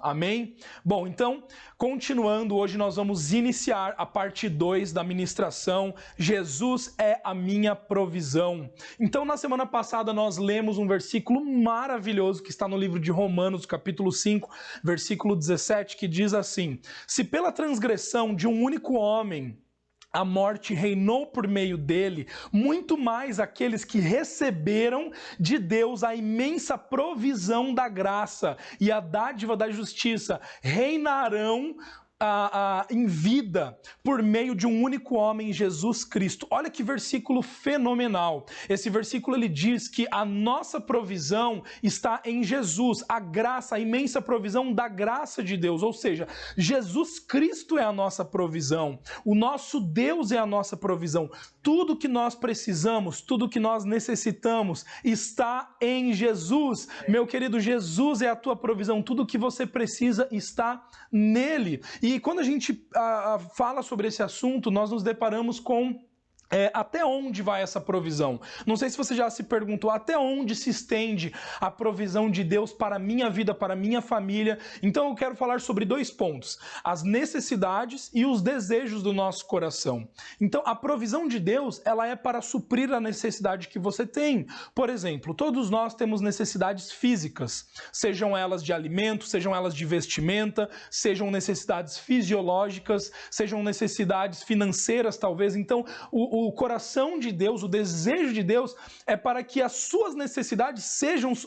Amém? Bom, então, continuando, hoje nós vamos iniciar a parte 2 da ministração, Jesus é a minha provisão. Então, na semana passada nós lemos um versículo maravilhoso que está no livro de Romanos, capítulo 5, versículo 17, que diz assim: se pela transgressão de um único homem a morte reinou por meio dele, muito mais aqueles que receberam de Deus a imensa provisão da graça e a dádiva da justiça reinarão em vida por meio de um único homem, Jesus Cristo. Olha que versículo fenomenal. Esse versículo ele diz que a nossa provisão está em Jesus, a graça, a imensa provisão da graça de Deus, ou seja, Jesus Cristo é a nossa provisão, o nosso Deus é a nossa provisão. Tudo que nós precisamos, tudo que nós necessitamos está em Jesus. Meu querido, Jesus é a tua provisão, tudo que você precisa está nele. E quando a gente fala sobre esse assunto, nós nos deparamos com até onde vai essa provisão? Não sei se você já se perguntou até onde se estende a provisão de Deus para a minha vida, para a minha família. Então eu quero falar sobre dois pontos: as necessidades e os desejos do nosso coração. Então a provisão de Deus, ela é para suprir a necessidade que você tem. Por exemplo, todos nós temos necessidades físicas, sejam elas de alimento, sejam elas de vestimenta, sejam necessidades fisiológicas, sejam necessidades financeiras talvez. Então o coração de Deus, o desejo de Deus é para que as suas necessidades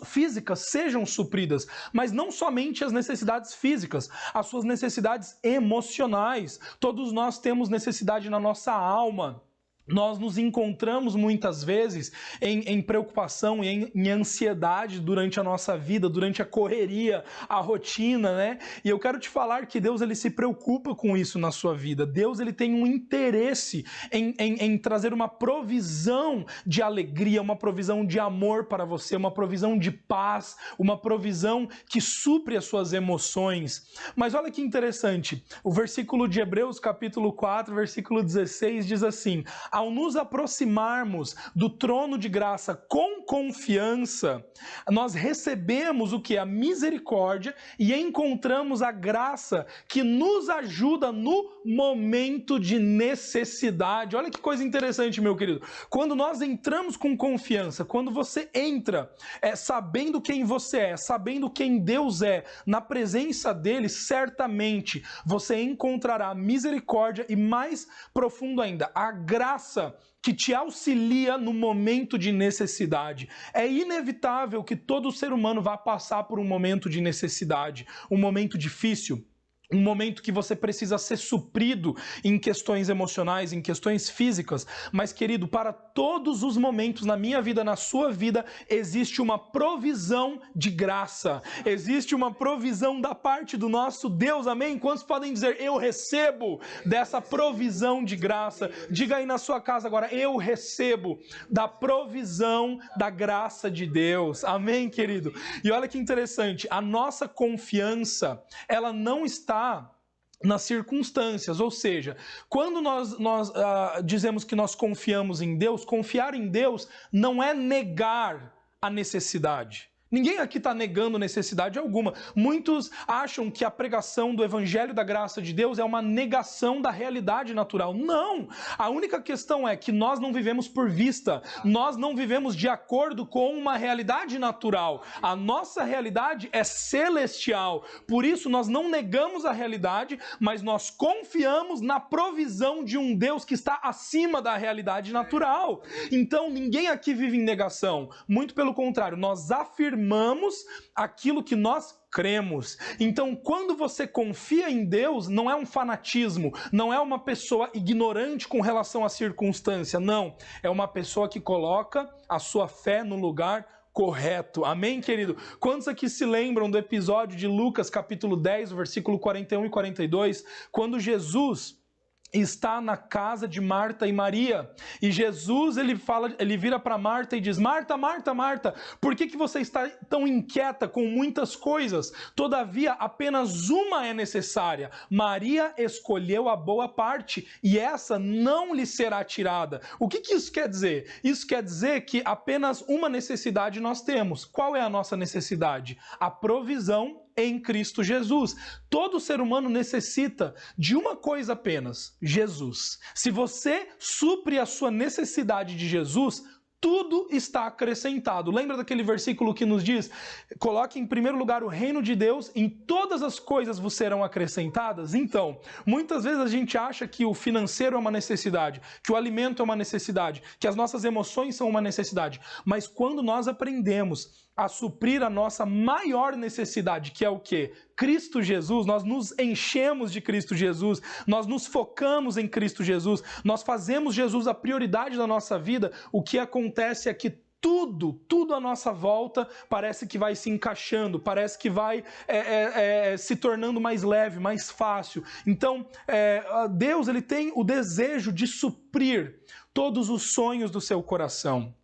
físicas sejam supridas, mas não somente as necessidades físicas, as suas necessidades emocionais. Todos nós temos necessidade na nossa alma. Nós nos encontramos muitas vezes em preocupação e em ansiedade durante a nossa vida, durante a correria, a rotina, né? E eu quero te falar que Deus ele se preocupa com isso na sua vida. Deus ele tem um interesse em trazer uma provisão de alegria, uma provisão de amor para você, uma provisão de paz, uma provisão que supre as suas emoções. Mas olha que interessante, o versículo de Hebreus capítulo 4, versículo 16 diz assim: ao nos aproximarmos do trono de graça com confiança, nós recebemos o que? A misericórdia e encontramos a graça que nos ajuda no momento de necessidade. Olha que coisa interessante, meu querido. Quando nós entramos com confiança, quando você entra sabendo quem você é, sabendo quem Deus é, na presença dele, certamente você encontrará a misericórdia e, mais profundo ainda, a graça que te auxilia no momento de necessidade. É inevitável que todo ser humano vá passar por um momento de necessidade, um momento difícil, um momento que você precisa ser suprido em questões emocionais, em questões físicas. Mas, querido, para todos os momentos na minha vida, na sua vida, existe uma provisão de graça. Existe uma provisão da parte do nosso Deus, amém? Quantos podem dizer, eu recebo dessa provisão de graça? Diga aí na sua casa agora, eu recebo da provisão da graça de Deus. Amém, querido? E olha que interessante, a nossa confiança, ela não está nas circunstâncias, ou seja, quando nós dizemos que nós confiamos em Deus, confiar em Deus não é negar a necessidade. Ninguém aqui está negando necessidade alguma. Muitos acham que a pregação do Evangelho da Graça de Deus é uma negação da realidade natural. Não! A única questão é que nós não vivemos por vista. Nós não vivemos de acordo com uma realidade natural. A nossa realidade é celestial. Por isso, nós não negamos a realidade, mas nós confiamos na provisão de um Deus que está acima da realidade natural. Então, ninguém aqui vive em negação. Muito pelo contrário, nós afirmamos aquilo que nós cremos. Então, quando você confia em Deus, não é um fanatismo, não é uma pessoa ignorante com relação à circunstância, não. É uma pessoa que coloca a sua fé no lugar correto. Amém, querido? Quantos aqui se lembram do episódio de Lucas, capítulo 10, versículo 41 e 42, quando Jesus está na casa de Marta e Maria, e Jesus ele vira para Marta e diz: Marta, Marta, Marta, por que você está tão inquieta com muitas coisas? Todavia apenas uma é necessária. Maria escolheu a boa parte e essa não lhe será tirada. O que isso quer dizer? Isso quer dizer que apenas uma necessidade nós temos. Qual é a nossa necessidade? A provisão em Cristo Jesus. Todo ser humano necessita de uma coisa apenas: Jesus. Se você supre a sua necessidade de Jesus, tudo está acrescentado. Lembra daquele versículo que nos diz: coloque em primeiro lugar o reino de Deus, em todas as coisas vos serão acrescentadas? Então, muitas vezes a gente acha que o financeiro é uma necessidade, que o alimento é uma necessidade, que as nossas emoções são uma necessidade. Mas quando nós aprendemos a suprir a nossa maior necessidade, que é o quê? Cristo Jesus, nós nos enchemos de Cristo Jesus, nós nos focamos em Cristo Jesus, nós fazemos Jesus a prioridade da nossa vida, o que acontece é que tudo à nossa volta parece que vai se encaixando, parece que vai se tornando mais leve, mais fácil. Então, Deus, ele tem o desejo de suprir todos os sonhos do seu coração.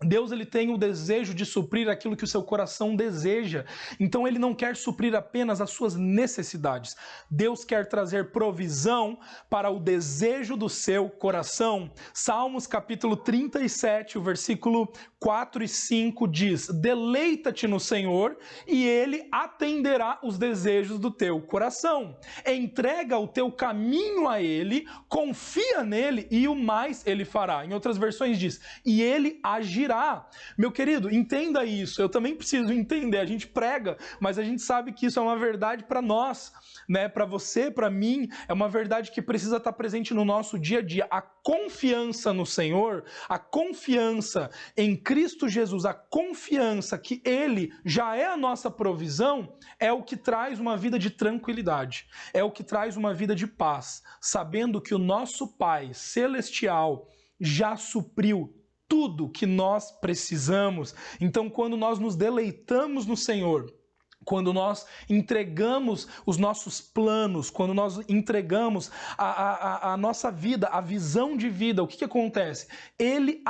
Deus, ele tem o desejo de suprir aquilo que o seu coração deseja. Então ele não quer suprir apenas as suas necessidades. Deus quer trazer provisão para o desejo do seu coração. Salmos capítulo 37, o versículo 4 e 5 diz: deleita-te no Senhor e ele atenderá os desejos do teu coração. Entrega o teu caminho a ele, confia nele e o mais ele fará. Em outras versões diz: e ele agirá. Meu querido, entenda isso. Eu também preciso entender. A gente prega, mas a gente sabe que isso é uma verdade para nós, né? Para você, para mim, é uma verdade que precisa estar presente no nosso dia a dia. A confiança no Senhor, a confiança em Cristo Jesus, a confiança que Ele já é a nossa provisão, é o que traz uma vida de tranquilidade, é o que traz uma vida de paz, sabendo que o nosso Pai Celestial já supriu tudo que nós precisamos. Então, quando nós nos deleitamos no Senhor, quando nós entregamos os nossos planos, quando nós entregamos a nossa vida, a visão de vida, o que acontece? Ele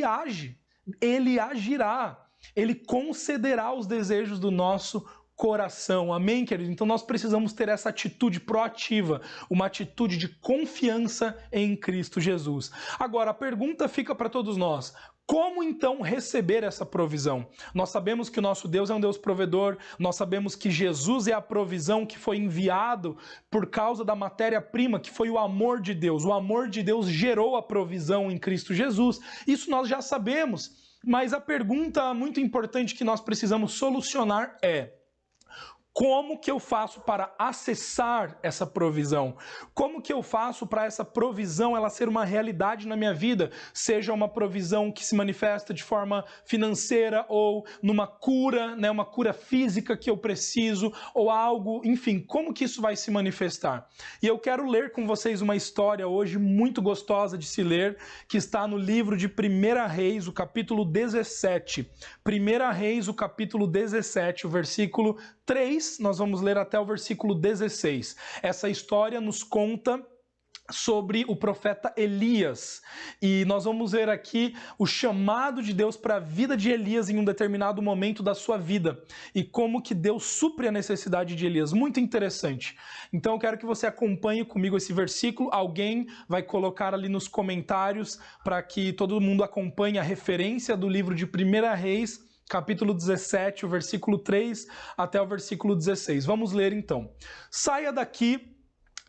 age, ele agirá, ele concederá os desejos do nosso coração. Amém, querido? Então nós precisamos ter essa atitude proativa, uma atitude de confiança em Cristo Jesus. Agora, a pergunta fica para todos nós: como então receber essa provisão? Nós sabemos que o nosso Deus é um Deus provedor, nós sabemos que Jesus é a provisão que foi enviado por causa da matéria-prima, que foi o amor de Deus. O amor de Deus gerou a provisão em Cristo Jesus. Isso nós já sabemos, mas a pergunta muito importante que nós precisamos solucionar é: como que eu faço para acessar essa provisão? Como que eu faço para essa provisão ela ser uma realidade na minha vida? Seja uma provisão que se manifesta de forma financeira ou numa cura, né, uma cura física que eu preciso, ou algo, enfim, como que isso vai se manifestar? E eu quero ler com vocês uma história hoje muito gostosa de se ler, que está no livro de 1 Reis, o capítulo 17. 1 Reis, o capítulo 17, o versículo 3, nós vamos ler até o versículo 16. Essa história nos conta sobre o profeta Elias, e nós vamos ver aqui o chamado de Deus para a vida de Elias em um determinado momento da sua vida, e como que Deus supre a necessidade de Elias. Muito interessante. Então eu quero que você acompanhe comigo esse versículo. Alguém vai colocar ali nos comentários para que todo mundo acompanhe a referência do livro de 1 Reis, capítulo 17, o versículo 3 até o versículo 16. Vamos ler então. Saia daqui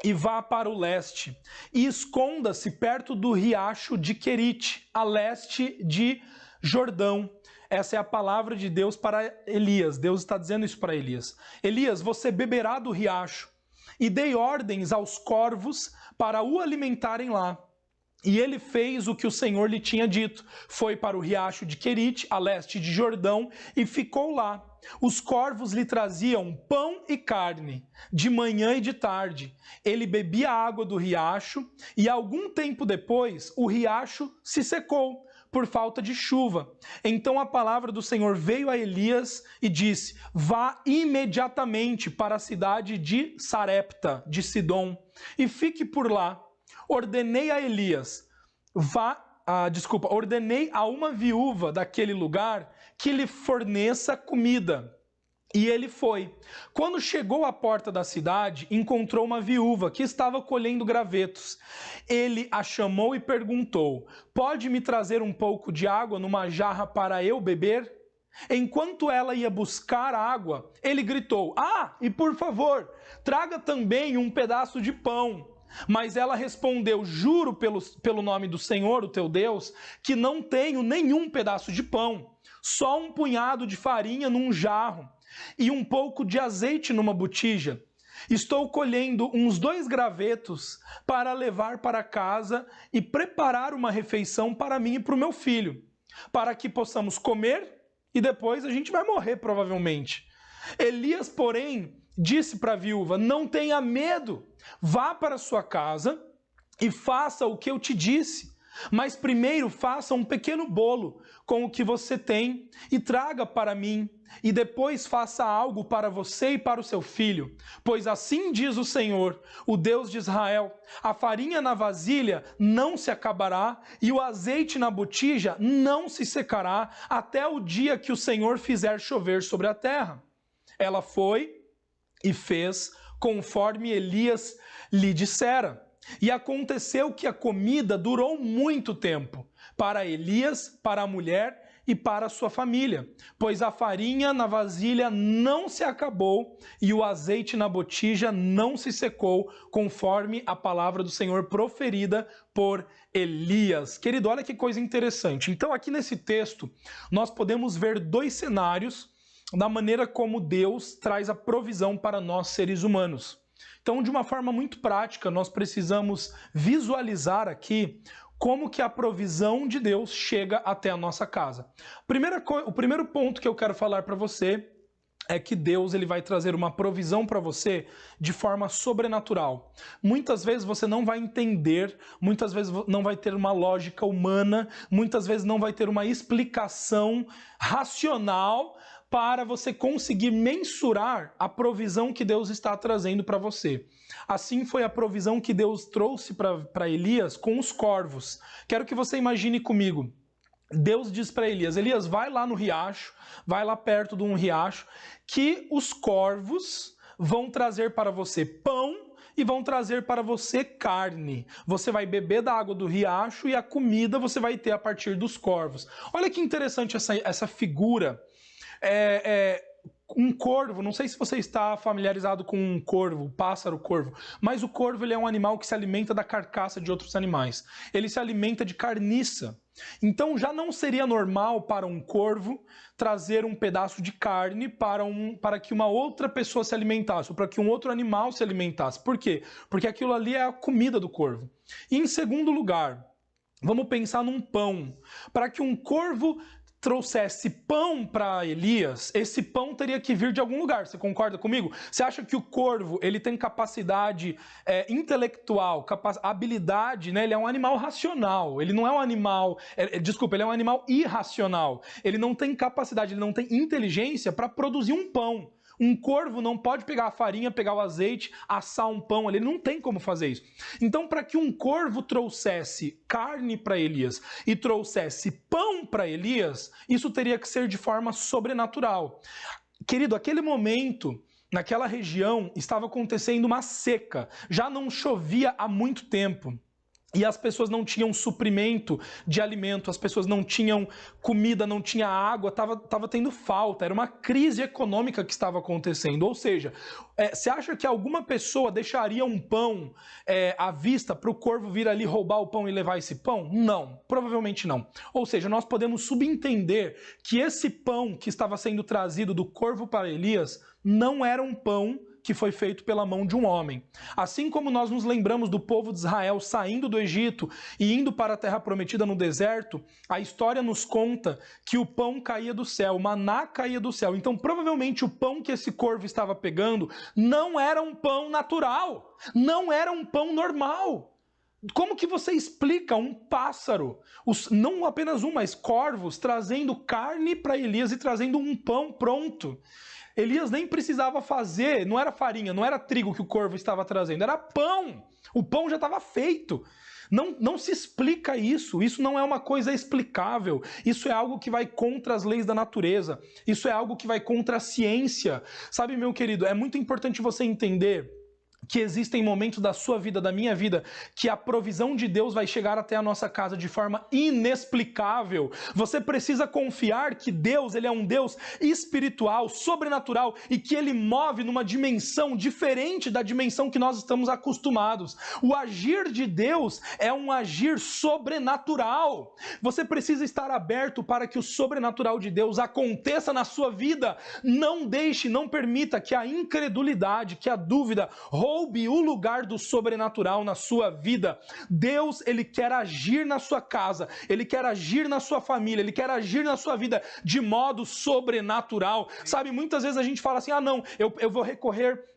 e vá para o leste, e esconda-se perto do riacho de Querite, a leste de Jordão. Essa é a palavra de Deus para Elias. Deus está dizendo isso para Elias. Elias, você beberá do riacho, e dei ordens aos corvos para o alimentarem lá. E ele fez o que o Senhor lhe tinha dito. Foi para o riacho de Querite, a leste de Jordão, e ficou lá. Os corvos lhe traziam pão e carne, de manhã e de tarde. Ele bebia a água do riacho, e algum tempo depois o riacho se secou por falta de chuva. Então a palavra do Senhor veio a Elias e disse: vá imediatamente para a cidade de Sarepta, de Sidom, e fique por lá. Ordenei a Elias, ordenei a uma viúva daquele lugar que lhe forneça comida. E ele foi. Quando chegou à porta da cidade, encontrou uma viúva que estava colhendo gravetos. Ele a chamou e perguntou: pode me trazer um pouco de água numa jarra para eu beber? Enquanto ela ia buscar água, ele gritou: "Ah, e por favor, traga também um pedaço de pão." Mas ela respondeu: "Juro pelo nome do Senhor, o teu Deus, que não tenho nenhum pedaço de pão, só um punhado de farinha num jarro e um pouco de azeite numa botija. Estou colhendo uns 2 gravetos para levar para casa e preparar uma refeição para mim e para o meu filho, para que possamos comer e depois a gente vai morrer provavelmente." Elias, porém, disse para a viúva: "Não tenha medo, vá para sua casa e faça o que eu te disse. Mas primeiro faça um pequeno bolo com o que você tem e traga para mim, e depois faça algo para você e para o seu filho. Pois assim diz o Senhor, o Deus de Israel: a farinha na vasilha não se acabará e o azeite na botija não se secará até o dia que o Senhor fizer chover sobre a terra." Ela foi e fez conforme Elias lhe dissera. E aconteceu que a comida durou muito tempo para Elias, para a mulher e para a sua família, pois a farinha na vasilha não se acabou e o azeite na botija não se secou, conforme a palavra do Senhor proferida por Elias. Querido, olha que coisa interessante. Então, aqui nesse texto, nós podemos ver 2 cenários da maneira como Deus traz a provisão para nós, seres humanos. Então, de uma forma muito prática, nós precisamos visualizar aqui como que a provisão de Deus chega até a nossa casa. O primeiro ponto que eu quero falar para você é que Deus ele vai trazer uma provisão para você de forma sobrenatural. Muitas vezes você não vai entender, muitas vezes não vai ter uma lógica humana, muitas vezes não vai ter uma explicação racional para você conseguir mensurar a provisão que Deus está trazendo para você. Assim foi a provisão que Deus trouxe para Elias com os corvos. Quero que você imagine comigo. Deus diz para Elias: "Elias, vai lá no riacho, vai lá perto de um riacho, que os corvos vão trazer para você pão e vão trazer para você carne. Você vai beber da água do riacho e a comida você vai ter a partir dos corvos." Olha que interessante essa figura. Um corvo, não sei se você está familiarizado com um corvo, pássaro corvo, mas o corvo ele é um animal que se alimenta da carcaça de outros animais. Ele se alimenta de carniça. Então já não seria normal para um corvo trazer um pedaço de carne para que uma outra pessoa se alimentasse, ou para que um outro animal se alimentasse. Por quê? Porque aquilo ali é a comida do corvo. E em segundo lugar, vamos pensar num pão. Para que um corvo trouxesse pão para Elias, esse pão teria que vir de algum lugar. Você concorda comigo? Você acha que o corvo ele tem capacidade intelectual, habilidade, né? Ele é um animal racional. Ele não é um animal, ele é um animal irracional. Ele não tem capacidade, ele não tem inteligência para produzir um pão. Um corvo não pode pegar a farinha, pegar o azeite, assar um pão ali, ele não tem como fazer isso. Então, para que um corvo trouxesse carne para Elias e trouxesse pão para Elias, isso teria que ser de forma sobrenatural. Querido, aquele momento, naquela região, estava acontecendo uma seca, já não chovia há muito tempo. E as pessoas não tinham suprimento de alimento, as pessoas não tinham comida, não tinha água, estava tendo falta, era uma crise econômica que estava acontecendo. Ou seja, você acha que alguma pessoa deixaria um pão à vista para o corvo vir ali roubar o pão e levar esse pão? Não, provavelmente não. Ou seja, nós podemos subentender que esse pão que estava sendo trazido do corvo para Elias não era um pão que foi feito pela mão de um homem. Assim como nós nos lembramos do povo de Israel saindo do Egito e indo para a terra prometida no deserto, a história nos conta que o pão caía do céu, o maná caía do céu. Então, provavelmente, o pão que esse corvo estava pegando não era um pão natural, não era um pão normal. Como que você explica um pássaro, não apenas um, mas corvos, trazendo carne para Elias e trazendo um pão pronto? Elias nem precisava fazer, não era farinha, não era trigo que o corvo estava trazendo, era pão. O pão já estava feito. Não se explica isso, isso não é uma coisa explicável, isso é algo que vai contra as leis da natureza, isso é algo que vai contra a ciência. Sabe, meu querido, é muito importante você entender que existem momentos da sua vida, da minha vida, que a provisão de Deus vai chegar até a nossa casa de forma inexplicável. Você precisa confiar que Deus, ele é um Deus espiritual, sobrenatural, e que ele move numa dimensão diferente da dimensão que nós estamos acostumados. O agir de Deus é um agir sobrenatural. Você precisa estar aberto para que o sobrenatural de Deus aconteça na sua vida. Não deixe, não permita que a incredulidade, que a dúvida roube o lugar do sobrenatural na sua vida. Deus, ele quer agir na sua casa, ele quer agir na sua família, ele quer agir na sua vida de modo sobrenatural. Sabe, muitas vezes a gente fala assim, não, eu vou recorrer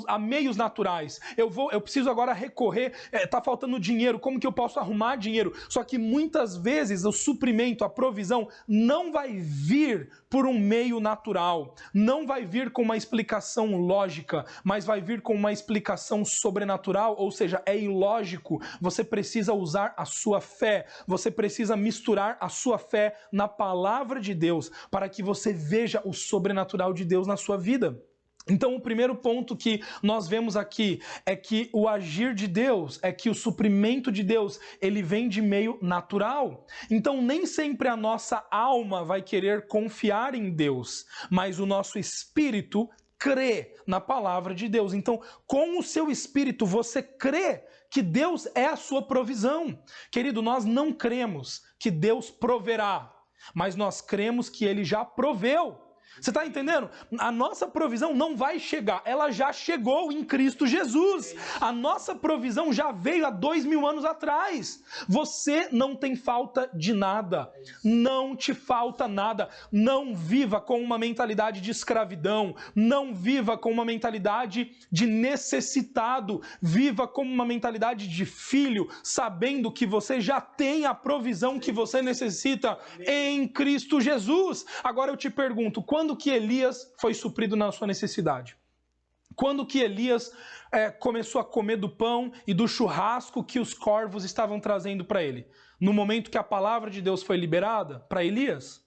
a meios naturais, eu preciso agora recorrer, tá faltando dinheiro, como que eu posso arrumar dinheiro? Só que muitas vezes o suprimento, a provisão não vai vir por um meio natural, não vai vir com uma explicação lógica, mas vai vir com uma explicação sobrenatural, ou seja, é ilógico. Você precisa usar a sua fé, você precisa misturar a sua fé na palavra de Deus, para que você veja o sobrenatural de Deus na sua vida. Então, o primeiro ponto que nós vemos aqui é que o agir de Deus, é que o suprimento de Deus, ele vem de meio natural. Então, nem sempre a nossa alma vai querer confiar em Deus, mas o nosso espírito crê na palavra de Deus. Então, com o seu espírito, você crê que Deus é a sua provisão. Querido, nós não cremos que Deus proverá, mas nós cremos que ele já proveu. Você está entendendo? A nossa provisão não vai chegar, ela já chegou em Cristo Jesus. A nossa provisão já veio há 2000 anos atrás. Você não tem falta de nada, não te falta nada. Não viva com uma mentalidade de escravidão, não viva com uma mentalidade de necessitado, viva com uma mentalidade de filho, sabendo que você já tem a provisão que você necessita em Cristo Jesus. Agora eu te pergunto, quando que Elias foi suprido na sua necessidade? Quando que Elias começou a comer do pão e do churrasco que os corvos estavam trazendo para ele? No momento que a palavra de Deus foi liberada para Elias?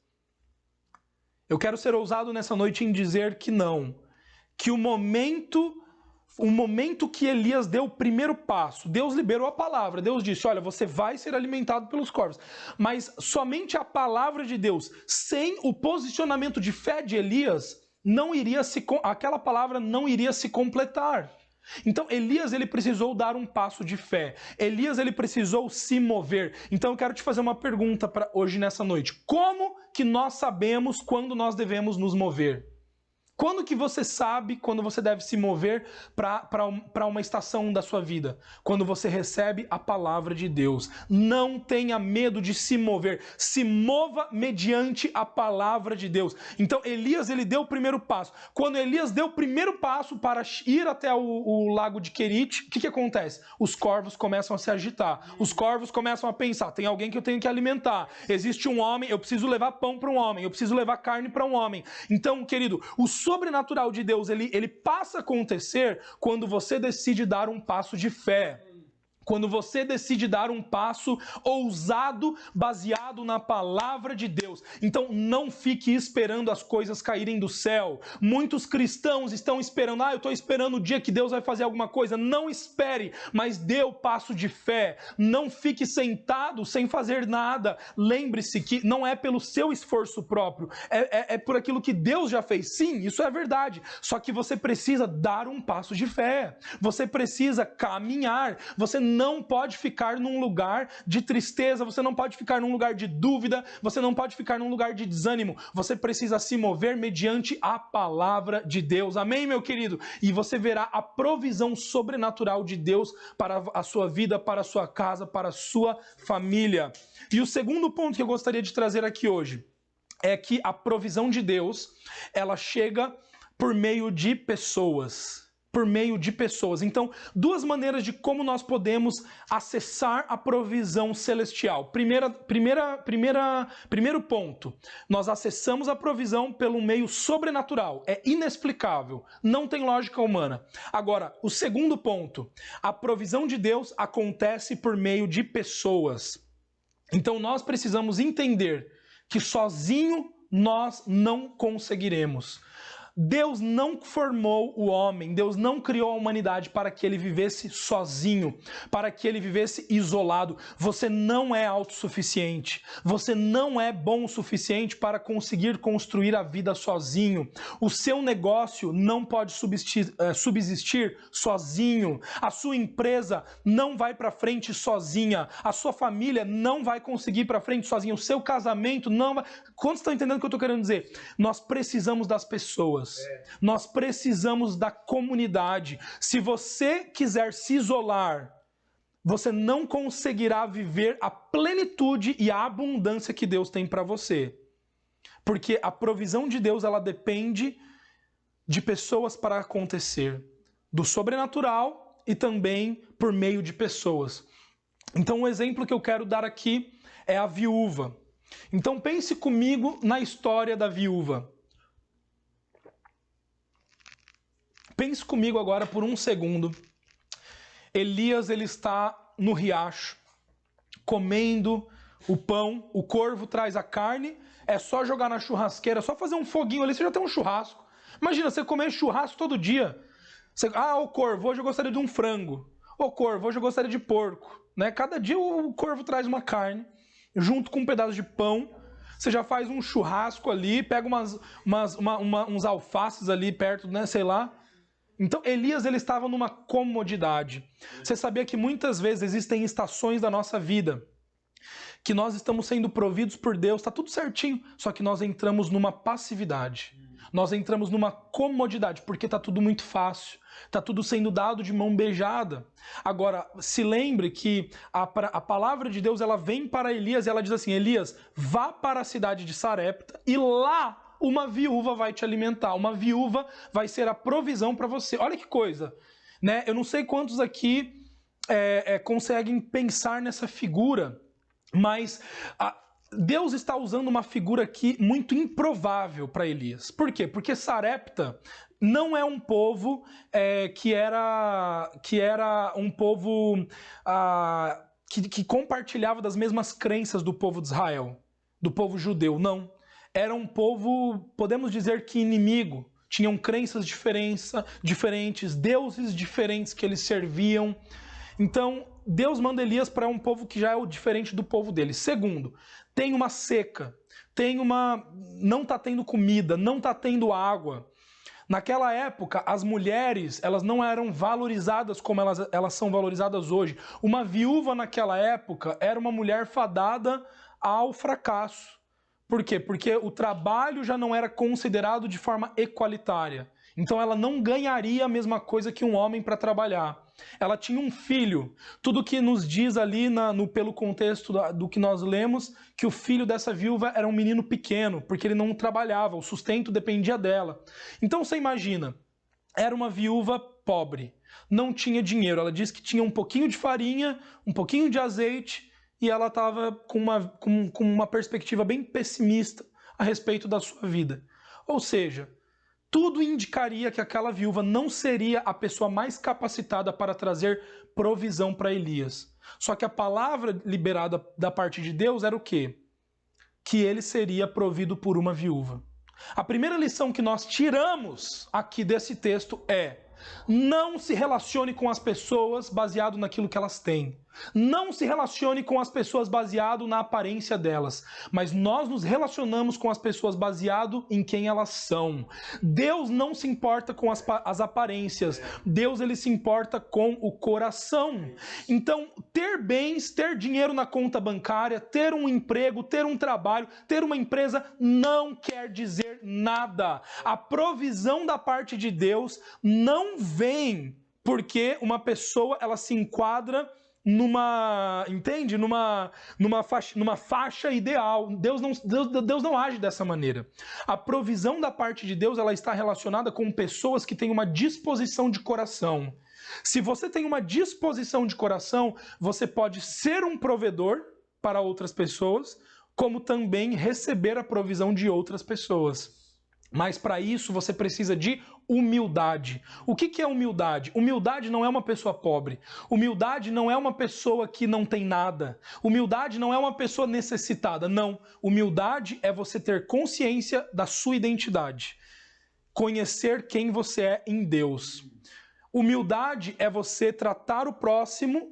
Eu quero ser ousado nessa noite em dizer que não. Que o momento que Elias deu o primeiro passo, Deus liberou a palavra, Deus disse, olha, você vai ser alimentado pelos corvos, mas somente a palavra de Deus, sem o posicionamento de fé de Elias, aquela palavra não iria se completar. Então Elias, ele precisou dar um passo de fé, Elias, ele precisou se mover. Então eu quero te fazer uma pergunta para hoje nessa noite: como que nós sabemos quando nós devemos nos mover? Quando que você sabe quando você deve se mover para uma estação da sua vida? Quando você recebe a palavra de Deus. Não tenha medo de se mover. Se mova mediante a palavra de Deus. Então Elias, ele deu o primeiro passo. Quando Elias deu o primeiro passo para ir até o lago de Querite, o que acontece? Os corvos começam a se agitar. Os corvos começam a pensar, tem alguém que eu tenho que alimentar. Existe um homem, eu preciso levar pão para um homem. Eu preciso levar carne para um homem. Então, querido, o sobrenatural de Deus, ele passa a acontecer quando você decide dar um passo de fé. Quando você decide dar um passo ousado, baseado na palavra de Deus. Então não fique esperando as coisas caírem do céu. Muitos cristãos estão esperando, eu estou esperando o dia que Deus vai fazer alguma coisa. Não espere, mas dê o passo de fé. Não fique sentado sem fazer nada. Lembre-se que não é pelo seu esforço próprio, é por aquilo que Deus já fez. Sim, isso é verdade. Só que você precisa dar um passo de fé. Você precisa caminhar. Você não pode ficar num lugar de tristeza, você não pode ficar num lugar de dúvida, você não pode ficar num lugar de desânimo. Você precisa se mover mediante a palavra de Deus. Amém, meu querido? E você verá a provisão sobrenatural de Deus para a sua vida, para a sua casa, para a sua família. E o segundo ponto que eu gostaria de trazer aqui hoje é que a provisão de Deus, ela chega por meio de pessoas. Por meio de pessoas. Então, duas maneiras de como nós podemos acessar a provisão celestial. Primeiro ponto, nós acessamos a provisão pelo meio sobrenatural. É inexplicável, não tem lógica humana. Agora, o segundo ponto, a provisão de Deus acontece por meio de pessoas. Então, nós precisamos entender que sozinho nós não conseguiremos. Deus não formou o homem, Deus não criou a humanidade para que ele vivesse sozinho, para que ele vivesse isolado. Você não é autossuficiente, você não é bom o suficiente para conseguir construir a vida sozinho. O seu negócio não pode subsistir sozinho, a sua empresa não vai para frente sozinha, a sua família não vai conseguir para frente sozinha, o seu casamento não vai... Quantos estão entendendo o que eu estou querendo dizer? Nós precisamos das pessoas. Nós precisamos da comunidade. Se você quiser se isolar, você não conseguirá viver a plenitude e a abundância que Deus tem para você. Porque a provisão de Deus, ela depende de pessoas para acontecer, do sobrenatural e também por meio de pessoas. Então, um exemplo que eu quero dar aqui é a viúva. Então, pense comigo na história da viúva. Pense comigo agora por um segundo. Elias, ele está no riacho, comendo o pão, o corvo traz a carne, é só jogar na churrasqueira, só fazer um foguinho ali, você já tem um churrasco. Imagina, você comer churrasco todo dia. O corvo, hoje eu gostaria de um frango. O corvo, hoje eu gostaria de porco. Né? Cada dia o corvo traz uma carne, junto com um pedaço de pão. Você já faz um churrasco ali, pega uns alfaces ali perto, né, sei lá. Então, Elias, ele estava numa comodidade. Você sabia que muitas vezes existem estações da nossa vida que nós estamos sendo providos por Deus, está tudo certinho, só que nós entramos numa passividade. Nós entramos numa comodidade, porque está tudo muito fácil, está tudo sendo dado de mão beijada. Agora, se lembre que a palavra de Deus, ela vem para Elias e ela diz assim, Elias, vá para a cidade de Sarepta e lá uma viúva vai te alimentar, uma viúva vai ser a provisão para você. Olha que coisa, né? Eu não sei quantos aqui conseguem pensar nessa figura, mas Deus está usando uma figura aqui muito improvável para Elias. Por quê? Porque Sarepta não é um povo que era um povo que compartilhava das mesmas crenças do povo de Israel, do povo judeu, não. Era um povo, podemos dizer que inimigo, tinham crenças diferentes, deuses diferentes que eles serviam. Então, Deus manda Elias para um povo que já é diferente do povo dele. Segundo, tem uma seca, não está tendo comida, não está tendo água. Naquela época, as mulheres, elas não eram valorizadas como elas são valorizadas hoje. Uma viúva naquela época era uma mulher fadada ao fracasso. Por quê? Porque o trabalho já não era considerado de forma equalitária. Então ela não ganharia a mesma coisa que um homem para trabalhar. Ela tinha um filho. Tudo que nos diz ali pelo contexto do que nós lemos, que o filho dessa viúva era um menino pequeno, porque ele não trabalhava, o sustento dependia dela. Então você imagina, era uma viúva pobre, não tinha dinheiro. Ela diz que tinha um pouquinho de farinha, um pouquinho de azeite, e ela estava com uma perspectiva bem pessimista a respeito da sua vida. Ou seja, tudo indicaria que aquela viúva não seria a pessoa mais capacitada para trazer provisão para Elias. Só que a palavra liberada da parte de Deus era o quê? Que ele seria provido por uma viúva. A primeira lição que nós tiramos aqui desse texto é: não se relacione com as pessoas baseado naquilo que elas têm. Não se relacione com as pessoas baseado na aparência delas, mas nós nos relacionamos com as pessoas baseado em quem elas são. Deus não se importa com as aparências, Deus ele se importa com o coração. Então, ter bens, ter dinheiro na conta bancária, ter um emprego, ter um trabalho, ter uma empresa não quer dizer nada. A provisão da parte de Deus não vem porque uma pessoa ela se enquadra numa faixa ideal. Deus não age dessa maneira. A provisão da parte de Deus ela está relacionada com pessoas que têm uma disposição de coração. Se você tem uma disposição de coração, você pode ser um provedor para outras pessoas, como também receber a provisão de outras pessoas. Mas para isso você precisa de humildade. O que é humildade? Humildade não é uma pessoa pobre. Humildade não é uma pessoa que não tem nada. Humildade não é uma pessoa necessitada. Não. Humildade é você ter consciência da sua identidade. conhecer quem você é em Deus. Humildade é você tratar o próximo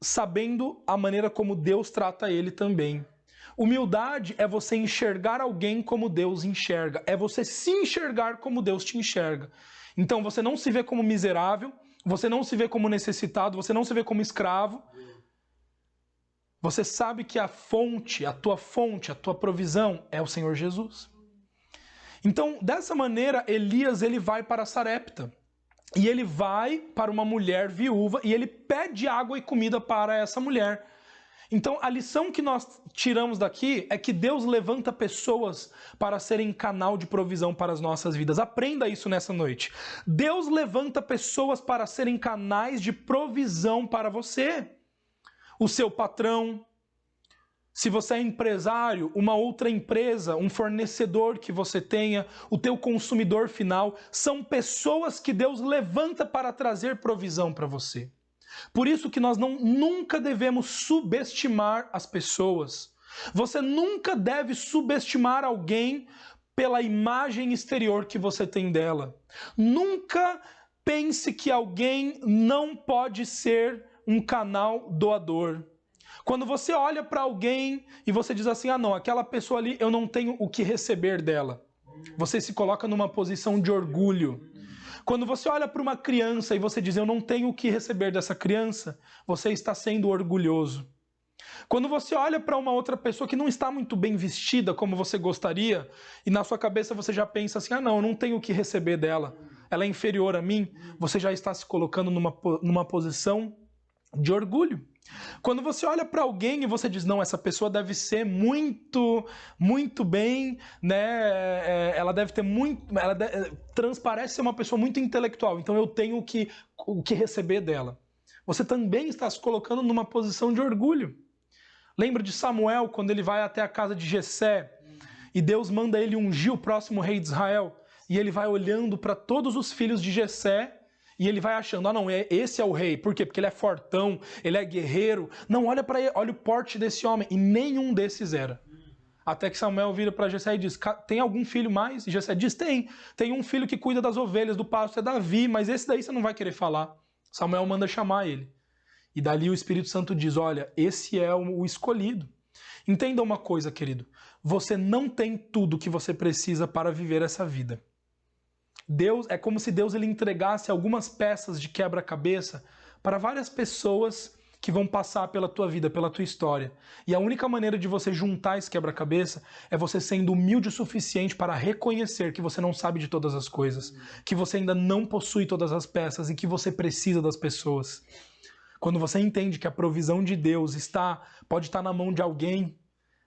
sabendo a maneira como Deus trata ele também. Humildade é você enxergar alguém como Deus enxerga. É você se enxergar como Deus te enxerga. Então você não se vê como miserável, você não se vê como necessitado, você não se vê como escravo. Você sabe que a tua provisão é o Senhor Jesus. Então, dessa maneira, Elias ele vai para Sarepta. E ele vai para uma mulher viúva e ele pede água e comida para essa mulher. Então, a lição que nós tiramos daqui é que Deus levanta pessoas para serem canal de provisão para as nossas vidas. Aprenda isso nessa noite. Deus levanta pessoas para serem canais de provisão para você. O seu patrão, se você é empresário, uma outra empresa, um fornecedor que você tenha, o teu consumidor final, são pessoas que Deus levanta para trazer provisão para você. Por isso que nós nunca devemos subestimar as pessoas. Você nunca deve subestimar alguém pela imagem exterior que você tem dela. Nunca pense que alguém não pode ser um canal doador. Quando você olha para alguém e você diz assim, não, aquela pessoa ali eu não tenho o que receber dela. Você se coloca numa posição de orgulho. Quando você olha para uma criança e você diz, eu não tenho o que receber dessa criança, você está sendo orgulhoso. Quando você olha para uma outra pessoa que não está muito bem vestida como você gostaria, e na sua cabeça você já pensa assim, não, eu não tenho o que receber dela, ela é inferior a mim, você já está se colocando numa posição de orgulho. Quando você olha para alguém e você diz, não, essa pessoa deve ser muito bem, né? Ela deve ter transparece ser uma pessoa muito intelectual, então eu tenho o que receber dela. Você também está se colocando numa posição de orgulho. Lembra de Samuel, quando ele vai até a casa de Jessé, e Deus manda ele ungir o próximo rei de Israel, e ele vai olhando para todos os filhos de Jessé, e ele vai achando, não, esse é o rei. Por quê? Porque ele é fortão, ele é guerreiro. Não, olha para ele, olha o porte desse homem. E nenhum desses era. Até que Samuel vira para Jessé e diz, tem algum filho mais? E Jessé diz, tem um filho que cuida das ovelhas, do pasto, é Davi, mas esse daí você não vai querer falar. Samuel manda chamar ele. E dali o Espírito Santo diz, olha, esse é o escolhido. Entenda uma coisa, querido. Você não tem tudo que você precisa para viver essa vida. Deus, é como se Deus ele entregasse algumas peças de quebra-cabeça para várias pessoas que vão passar pela tua vida, pela tua história. E a única maneira de você juntar esse quebra-cabeça é você sendo humilde o suficiente para reconhecer que você não sabe de todas as coisas, que você ainda não possui todas as peças e que você precisa das pessoas. Quando você entende que a provisão de Deus pode estar na mão de alguém,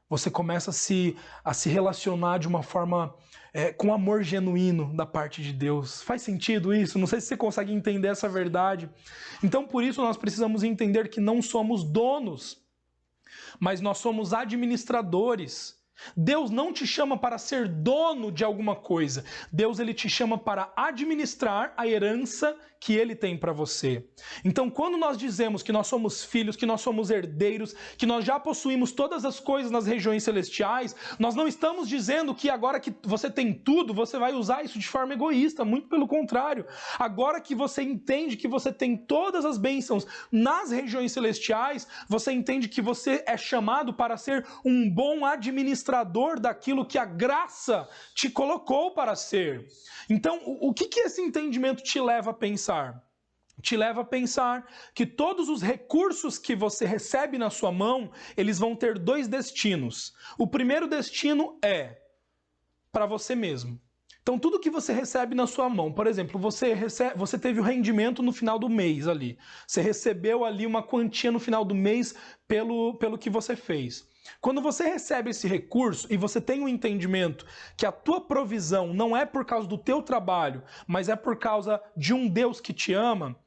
você começa a se relacionar de uma forma com amor genuíno da parte de Deus. Faz sentido isso? Não sei se você consegue entender essa verdade. Então, por isso, nós precisamos entender que não somos donos, mas nós somos administradores. Deus não te chama para ser dono de alguma coisa. Deus ele te chama para administrar a herança que ele tem para você. Então, quando nós dizemos que nós somos filhos, que nós somos herdeiros, que nós já possuímos todas as coisas nas regiões celestiais, nós não estamos dizendo que agora que você tem tudo, você vai usar isso de forma egoísta, muito pelo contrário. Agora que você entende que você tem todas as bênçãos nas regiões celestiais, você entende que você é chamado para ser um bom administrador daquilo que a graça te colocou para ser. Então, o que esse entendimento te leva a pensar? Te leva a pensar que todos os recursos que você recebe na sua mão, eles vão ter dois destinos. O primeiro destino é para você mesmo. Então, tudo que você recebe na sua mão, por exemplo, você teve o rendimento no final do mês ali. Você recebeu ali uma quantia no final do mês pelo que você fez. Quando você recebe esse recurso e você tem um entendimento que a tua provisão não é por causa do teu trabalho, mas é por causa de um Deus que te ama,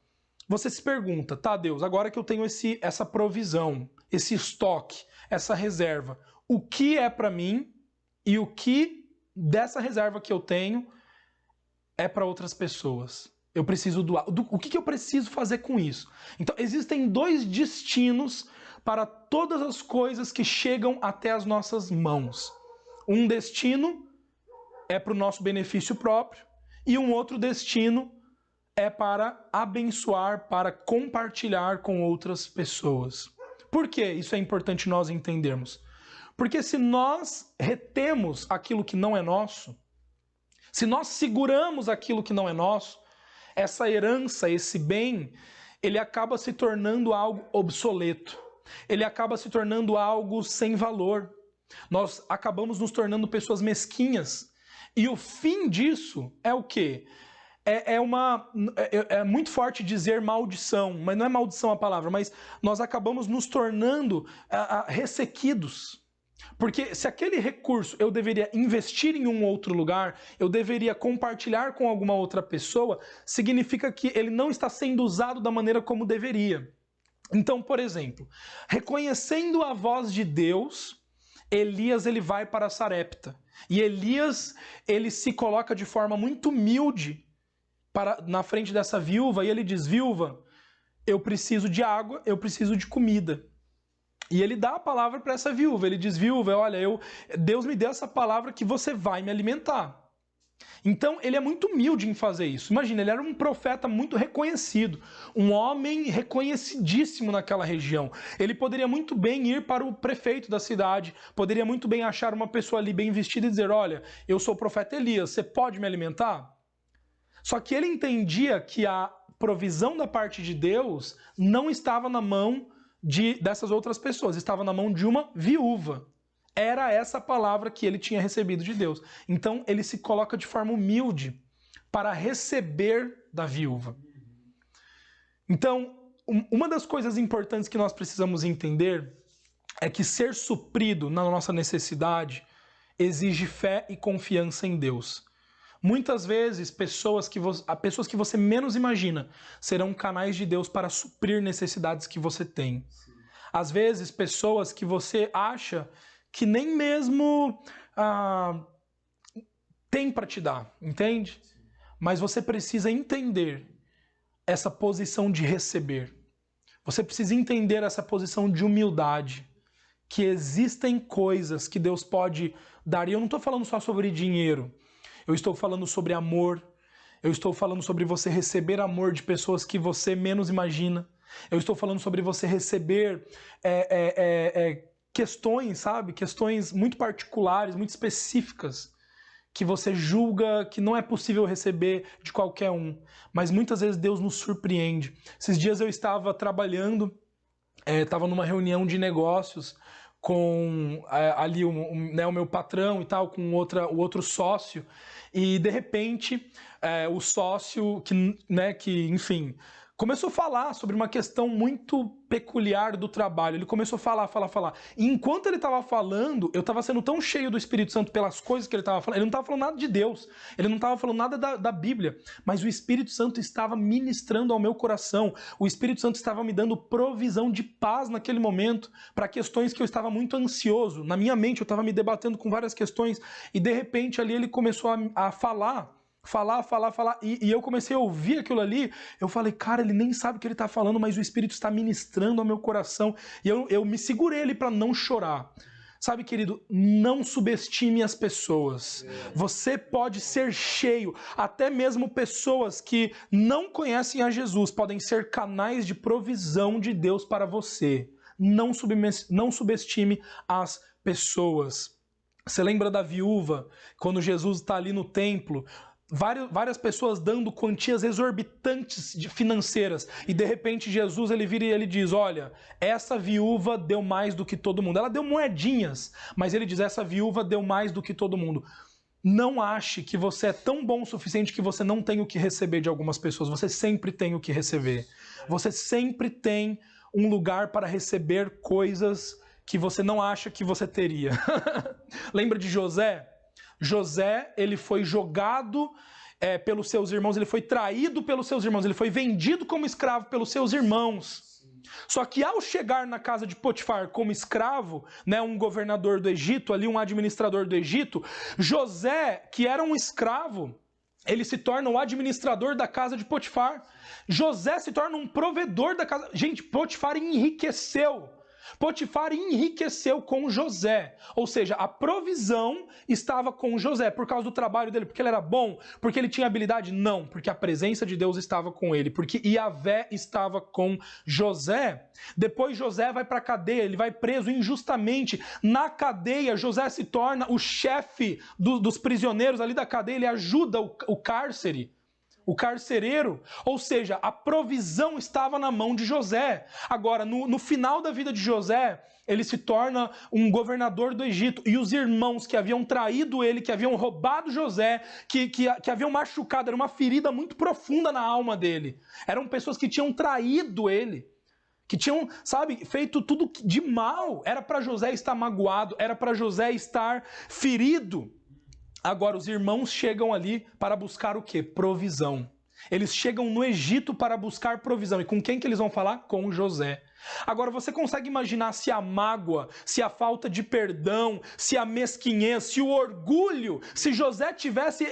você se pergunta, tá, Deus, agora que eu tenho essa provisão, esse estoque, essa reserva, o que é para mim e o que dessa reserva que eu tenho é para outras pessoas? Eu preciso doar. O que eu preciso fazer com isso? Então, existem dois destinos para todas as coisas que chegam até as nossas mãos. Um destino é para o nosso benefício próprio e um outro destino é para abençoar, para compartilhar com outras pessoas. Por que isso é importante nós entendermos? Porque se nós retemos aquilo que não é nosso, se nós seguramos aquilo que não é nosso, essa herança, esse bem, ele acaba se tornando algo obsoleto. Ele acaba se tornando algo sem valor. Nós acabamos nos tornando pessoas mesquinhas. E o fim disso é o quê? É muito forte dizer maldição, mas não é maldição a palavra, mas nós acabamos nos tornando ressequidos. Porque se aquele recurso eu deveria investir em um outro lugar, eu deveria compartilhar com alguma outra pessoa, significa que ele não está sendo usado da maneira como deveria. Então, por exemplo, reconhecendo a voz de Deus, Elias ele vai para Sarepta. E Elias ele se coloca de forma muito humilde na frente dessa viúva e ele diz: viúva, eu preciso de água, eu preciso de comida. E ele dá a palavra para essa viúva. Ele diz: viúva, olha, Deus me deu essa palavra que você vai me alimentar. Então, ele é muito humilde em fazer isso. Imagina, ele era um profeta muito reconhecido, um homem reconhecidíssimo naquela região. Ele poderia muito bem ir para o prefeito da cidade, poderia muito bem achar uma pessoa ali bem vestida e dizer: olha, eu sou o profeta Elias, você pode me alimentar? Só que ele entendia que a provisão da parte de Deus não estava na mão dessas outras pessoas, estava na mão de uma viúva. Era essa a palavra que ele tinha recebido de Deus. Então ele se coloca de forma humilde para receber da viúva. Então, uma das coisas importantes que nós precisamos entender é que ser suprido na nossa necessidade exige fé e confiança em Deus. Muitas vezes, pessoas que você menos imagina serão canais de Deus para suprir necessidades que você tem. Às vezes, pessoas que você acha que nem mesmo tem para te dar, entende? Mas você precisa entender essa posição de receber. Você precisa entender essa posição de humildade, que existem coisas que Deus pode dar. E eu não estou falando só sobre dinheiro. Eu estou falando sobre amor, eu estou falando sobre você receber amor de pessoas que você menos imagina, eu estou falando sobre você receber questões, sabe? Questões muito particulares, muito específicas, que você julga que não é possível receber de qualquer um. Mas muitas vezes Deus nos surpreende. Esses dias eu estava trabalhando, estava numa reunião de negócios com ali o meu patrão e tal, com o outro sócio, e de repente o sócio que enfim, começou a falar sobre uma questão muito peculiar do trabalho. Ele começou a falar. E enquanto ele estava falando, eu estava sendo tão cheio do Espírito Santo pelas coisas que ele estava falando. Ele não estava falando nada de Deus, ele não estava falando nada da Bíblia, mas o Espírito Santo estava ministrando ao meu coração. O Espírito Santo estava me dando provisão de paz naquele momento para questões que eu estava muito ansioso. Na minha mente eu estava me debatendo com várias questões e de repente ali ele começou a falar, e eu comecei a ouvir aquilo ali. Eu falei: cara, ele nem sabe o que ele está falando, mas o Espírito está ministrando ao meu coração. E eu me segurei ali para não chorar. Sabe, querido, não subestime as pessoas. Você pode ser cheio, até mesmo pessoas que não conhecem a Jesus podem ser canais de provisão de Deus para você. Não subestime as pessoas. Você lembra da viúva, quando Jesus está ali no templo? Várias pessoas dando quantias exorbitantes financeiras, e de repente Jesus ele vira e ele diz: olha, essa viúva deu mais do que todo mundo. Ela deu moedinhas, mas ele diz: essa viúva deu mais do que todo mundo. Não ache que você é tão bom o suficiente que você não tem o que receber de algumas pessoas. Você sempre tem o que receber. Você sempre tem um lugar para receber coisas que você não acha que você teria. Lembra de José? José, ele foi jogado pelos seus irmãos, ele foi traído pelos seus irmãos, ele foi vendido como escravo pelos seus irmãos. Só que ao chegar na casa de Potifar como escravo, né, um governador do Egito, ali um administrador do Egito, José, que era um escravo, ele se torna o administrador da casa de Potifar. José se torna um provedor da casa. Gente, Potifar enriqueceu. Potifar enriqueceu com José, ou seja, a provisão estava com José por causa do trabalho dele, porque ele era bom, porque ele tinha habilidade? Não, porque a presença de Deus estava com ele, porque Yahvé estava com José. Depois José vai para a cadeia, ele vai preso injustamente. Na cadeia, José se torna o chefe dos prisioneiros ali da cadeia, ele ajuda o cárcere. O carcereiro, ou seja, a provisão estava na mão de José. Agora, no final da vida de José, ele se torna um governador do Egito. E os irmãos que haviam traído ele, que haviam roubado José, que haviam machucado, era uma ferida muito profunda na alma dele. Eram pessoas que tinham traído ele, que tinham, sabe, feito tudo de mal. Era para José estar magoado, era para José estar ferido. Agora, os irmãos chegam ali para buscar o quê? Provisão. Eles chegam no Egito para buscar provisão. E com quem que eles vão falar? Com José. Agora, você consegue imaginar se a mágoa, se a falta de perdão, se a mesquinhez, se o orgulho, se José tivesse,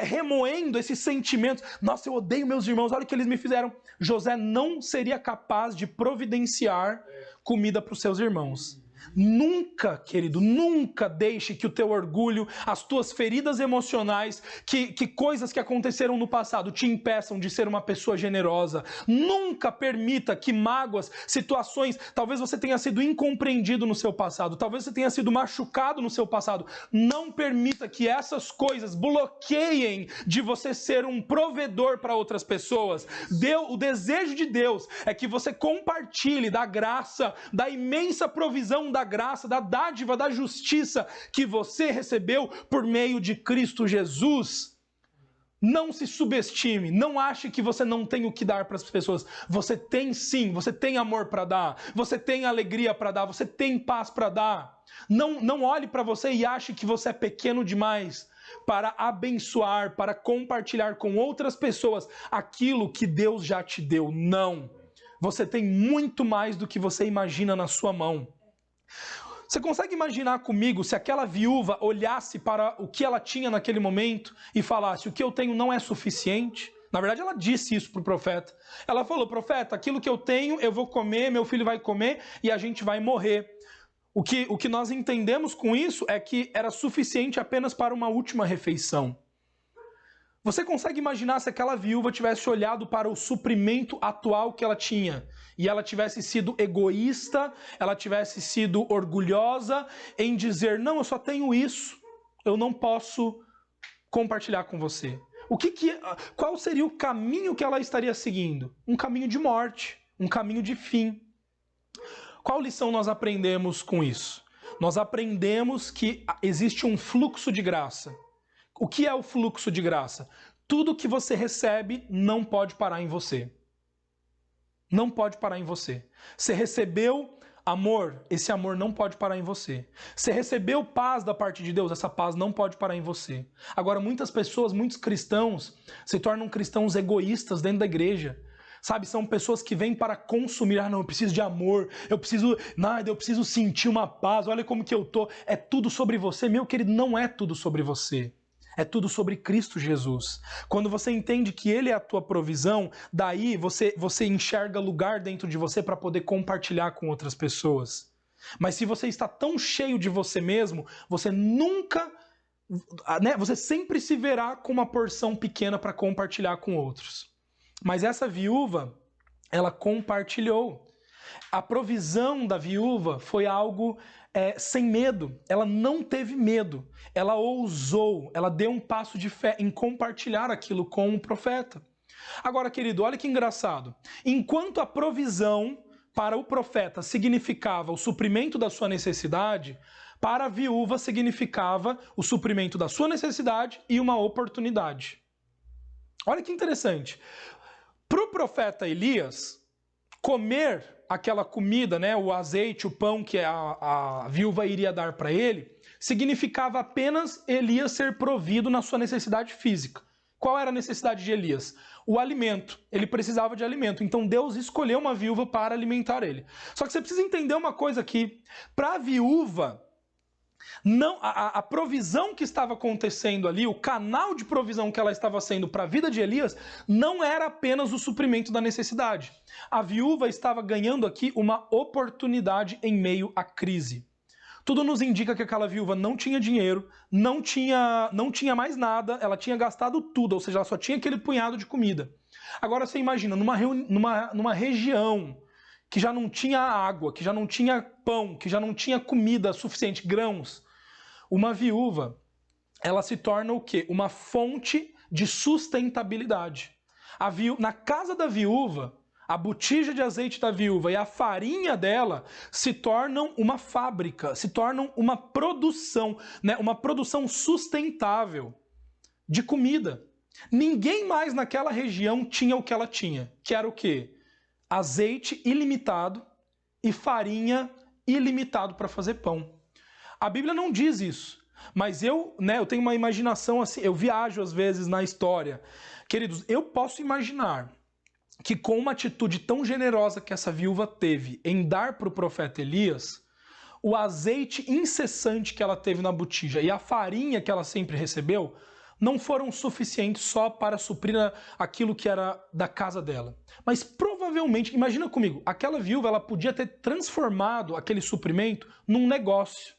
remoendo esses sentimentos. Nossa, eu odeio meus irmãos, olha o que eles me fizeram. José não seria capaz de providenciar comida para os seus irmãos. Nunca, querido, nunca deixe que o teu orgulho, as tuas feridas emocionais, que coisas que aconteceram no passado te impeçam de ser uma pessoa generosa. Nunca permita que mágoas, situações, talvez você tenha sido incompreendido no seu passado, talvez você tenha sido machucado no seu passado. Não permita que essas coisas bloqueiem de você ser um provedor para outras pessoas. O desejo de Deus é que você compartilhe da graça, da imensa provisão da graça, da dádiva, da justiça que você recebeu por meio de Cristo Jesus. Não se subestime, não ache que você não tem o que dar para as pessoas. Você tem sim, você tem amor para dar, você tem alegria para dar, você tem paz para dar. Não olhe para você e ache que você é pequeno demais para abençoar, para compartilhar com outras pessoas aquilo que Deus já te deu. Não. Você tem muito mais do que você imagina na sua mão. Você consegue imaginar comigo se aquela viúva olhasse para o que ela tinha naquele momento e falasse: o que eu tenho não é suficiente? Na verdade, ela disse isso para o profeta. Ela falou: profeta, aquilo que eu tenho eu vou comer, meu filho vai comer e a gente vai morrer. O que nós entendemos com isso é que era suficiente apenas para uma última refeição. Você consegue imaginar se aquela viúva tivesse olhado para o suprimento atual que ela tinha e ela tivesse sido egoísta, ela tivesse sido orgulhosa em dizer: não, eu só tenho isso, eu não posso compartilhar com você. Qual seria o caminho que ela estaria seguindo? Um caminho de morte, um caminho de fim. Qual lição nós aprendemos com isso? Nós aprendemos que existe um fluxo de graça. O que é o fluxo de graça? Tudo que você recebe não pode parar em você. Não pode parar em você. Você recebeu amor, esse amor não pode parar em você. Você recebeu paz da parte de Deus, essa paz não pode parar em você. Agora, muitas pessoas, muitos cristãos, se tornam cristãos egoístas dentro da igreja. Sabe, são pessoas que vêm para consumir. Não, eu preciso de amor, eu preciso sentir uma paz, olha como que eu tô. É tudo sobre você. Meu querido, não é tudo sobre você. É tudo sobre Cristo Jesus. Quando você entende que Ele é a tua provisão, daí você enxerga lugar dentro de você para poder compartilhar com outras pessoas. Mas se você está tão cheio de você mesmo, você nunca, você sempre se verá com uma porção pequena para compartilhar com outros. Mas essa viúva, ela compartilhou. A provisão da viúva foi algo sem medo. Ela não teve medo. Ela ousou, ela deu um passo de fé em compartilhar aquilo com o profeta. Agora, querido, olha que engraçado. Enquanto a provisão para o profeta significava o suprimento da sua necessidade, para a viúva significava o suprimento da sua necessidade e uma oportunidade. Olha que interessante. Para o profeta Elias, comer aquela comida, o azeite, o pão que a viúva iria dar para ele, significava apenas Elias ser provido na sua necessidade física. Qual era a necessidade de Elias? O alimento. Ele precisava de alimento. Então Deus escolheu uma viúva para alimentar ele. Só que você precisa entender uma coisa aqui. Para a viúva, Não, a provisão que estava acontecendo ali, o canal de provisão que ela estava sendo para a vida de Elias, não era apenas o suprimento da necessidade. A viúva estava ganhando aqui uma oportunidade em meio à crise. Tudo nos indica que aquela viúva não tinha dinheiro, não tinha mais nada, ela tinha gastado tudo, ou seja, ela só tinha aquele punhado de comida. Agora você imagina, numa região que já não tinha água, que já não tinha pão, que já não tinha comida suficiente, grãos, uma viúva, ela se torna o quê? Uma fonte de sustentabilidade. Na casa da viúva, a botija de azeite da viúva e a farinha dela se tornam uma fábrica, se tornam uma produção, né? Uma produção sustentável de comida. Ninguém mais naquela região tinha o que ela tinha, que era o quê? Azeite ilimitado e farinha ilimitado para fazer pão. A Bíblia não diz isso, mas eu tenho uma imaginação assim, eu viajo às vezes na história. Queridos, eu posso imaginar que com uma atitude tão generosa que essa viúva teve em dar para o profeta Elias, o azeite incessante que ela teve na botija e a farinha que ela sempre recebeu, não foram suficientes só para suprir aquilo que era da casa dela. Mas provavelmente, imagina comigo, aquela viúva ela podia ter transformado aquele suprimento num negócio.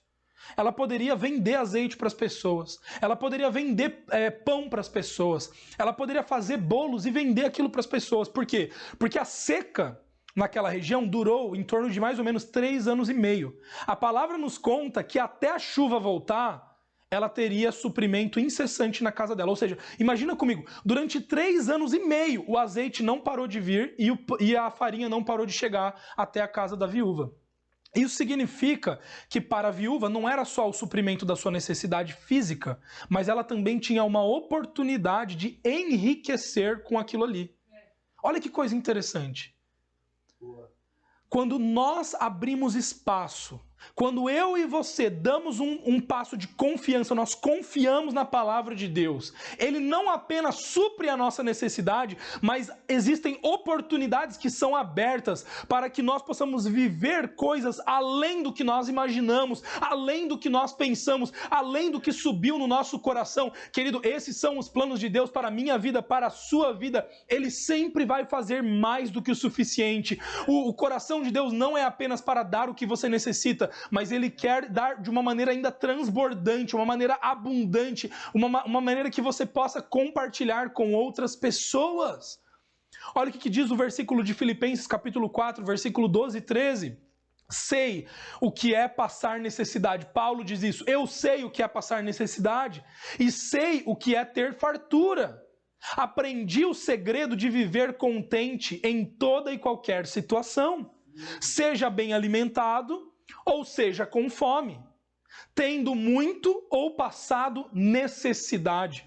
Ela poderia vender azeite para as pessoas, ela poderia vender pão para as pessoas, ela poderia fazer bolos e vender aquilo para as pessoas. Por quê? Porque a seca naquela região durou em torno de mais ou menos 3 anos e meio. A palavra nos conta que até a chuva voltar, ela teria suprimento incessante na casa dela. Ou seja, imagina comigo, durante 3 anos e meio o azeite não parou de vir e a farinha não parou de chegar até a casa da viúva. Isso significa que para a viúva não era só o suprimento da sua necessidade física, mas ela também tinha uma oportunidade de enriquecer com aquilo ali. Olha que coisa interessante. Quando nós abrimos espaço, quando eu e você damos um passo de confiança, nós confiamos na palavra de Deus, ele não apenas supre a nossa necessidade, mas existem oportunidades que são abertas para que nós possamos viver coisas além do que nós imaginamos, além do que nós pensamos, além do que subiu no nosso coração. Querido, esses são os planos de Deus para a minha vida, para a sua vida. Ele sempre vai fazer mais do que o suficiente. O coração de Deus não é apenas para dar o que você necessita, mas ele quer dar de uma maneira ainda transbordante, uma maneira abundante, uma maneira que você possa compartilhar com outras pessoas. Olha o que diz o versículo de Filipenses capítulo 4, versículo 12 e 13. Sei o que é passar necessidade. Paulo diz isso. Eu sei o que é passar necessidade e sei o que é ter fartura. Aprendi o segredo de viver contente em toda e qualquer situação. Seja bem alimentado, ou seja com fome, tendo muito ou passado necessidade.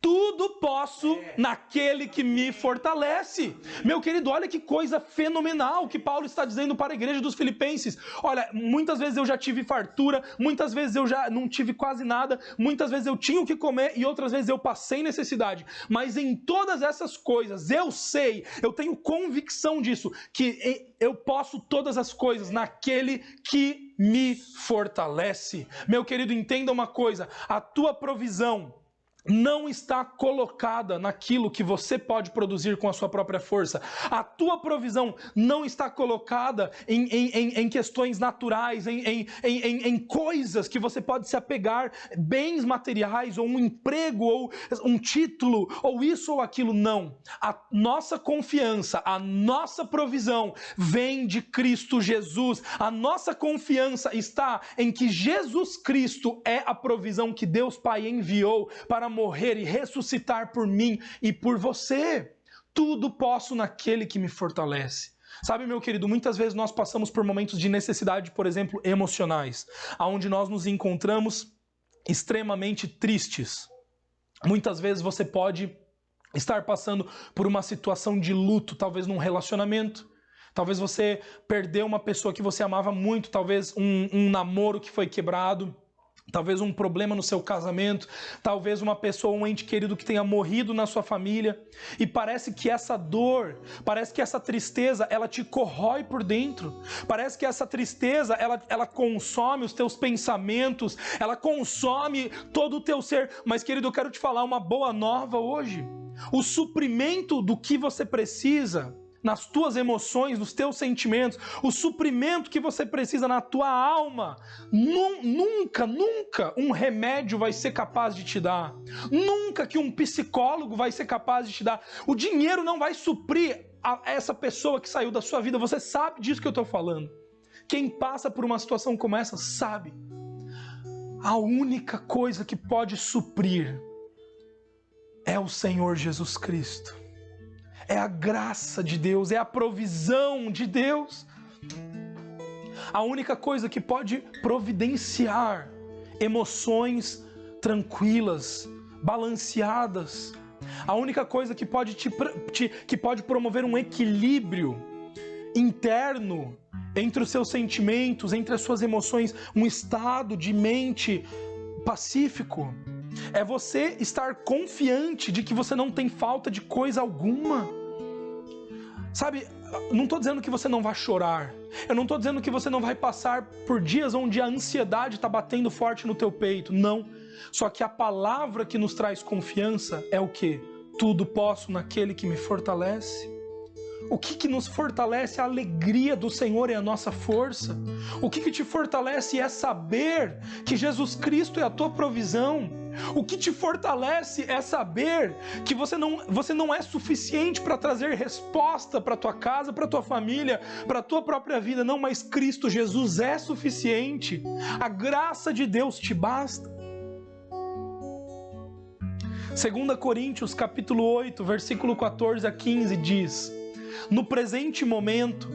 Tudo posso naquele que me fortalece. Meu querido, olha que coisa fenomenal que Paulo está dizendo para a igreja dos Filipenses. Olha, muitas vezes eu já tive fartura, muitas vezes eu já não tive quase nada, muitas vezes eu tinha o que comer e outras vezes eu passei necessidade. Mas em todas essas coisas, eu sei, eu tenho convicção disso, que eu posso todas as coisas naquele que me fortalece. Meu querido, entenda uma coisa, a tua provisão não está colocada naquilo que você pode produzir com a sua própria força. A tua provisão não está colocada em questões naturais, em coisas que você pode se apegar, bens materiais, ou um emprego, ou um título, ou isso ou aquilo. Não. A nossa confiança, a nossa provisão vem de Cristo Jesus. A nossa confiança está em que Jesus Cristo é a provisão que Deus Pai enviou para morrer e ressuscitar por mim e por você. Tudo posso naquele que me fortalece. Sabe, meu querido, muitas vezes nós passamos por momentos de necessidade, por exemplo, emocionais, onde nós nos encontramos extremamente tristes. Muitas vezes você pode estar passando por uma situação de luto, talvez num relacionamento. Talvez você perdeu uma pessoa que você amava muito, talvez um namoro que foi quebrado. talvez um problema no seu casamento, talvez uma pessoa, um ente querido que tenha morrido na sua família, e parece que essa dor, parece que essa tristeza, ela te corrói por dentro, parece que essa tristeza, ela consome os teus pensamentos, ela consome todo o teu ser. Mas, querido, eu quero te falar uma boa nova hoje. O suprimento do que você precisa nas tuas emoções, nos teus sentimentos, o suprimento que você precisa na tua alma, nunca um remédio vai ser capaz de te dar. Nunca que um psicólogo vai ser capaz de te dar. O dinheiro não vai suprir essa pessoa que saiu da sua vida. Você sabe disso que eu estou falando. Quem passa por uma situação como essa sabe. A única coisa que pode suprir é o Senhor Jesus Cristo. É a graça de Deus, é a provisão de Deus. A única coisa que pode providenciar emoções tranquilas, balanceadas. A única coisa que pode, que pode promover um equilíbrio interno entre os seus sentimentos, entre as suas emoções, um estado de mente pacífico. É você estar confiante de que você não tem falta de coisa alguma. Sabe, não estou dizendo que você não vai chorar. Eu não estou dizendo que você não vai passar por dias onde a ansiedade está batendo forte no teu peito. Não. Só que a palavra que nos traz confiança é o quê? Tudo posso naquele que me fortalece. O que nos fortalece? A alegria do Senhor é a nossa força. O que te fortalece é saber que Jesus Cristo é a tua provisão. O que te fortalece é saber que você não é suficiente para trazer resposta para tua casa, para tua família, para tua própria vida. Não, mas Cristo Jesus é suficiente. A graça de Deus te basta. 2 Coríntios capítulo 8, versículo 14 a 15 diz: no presente momento,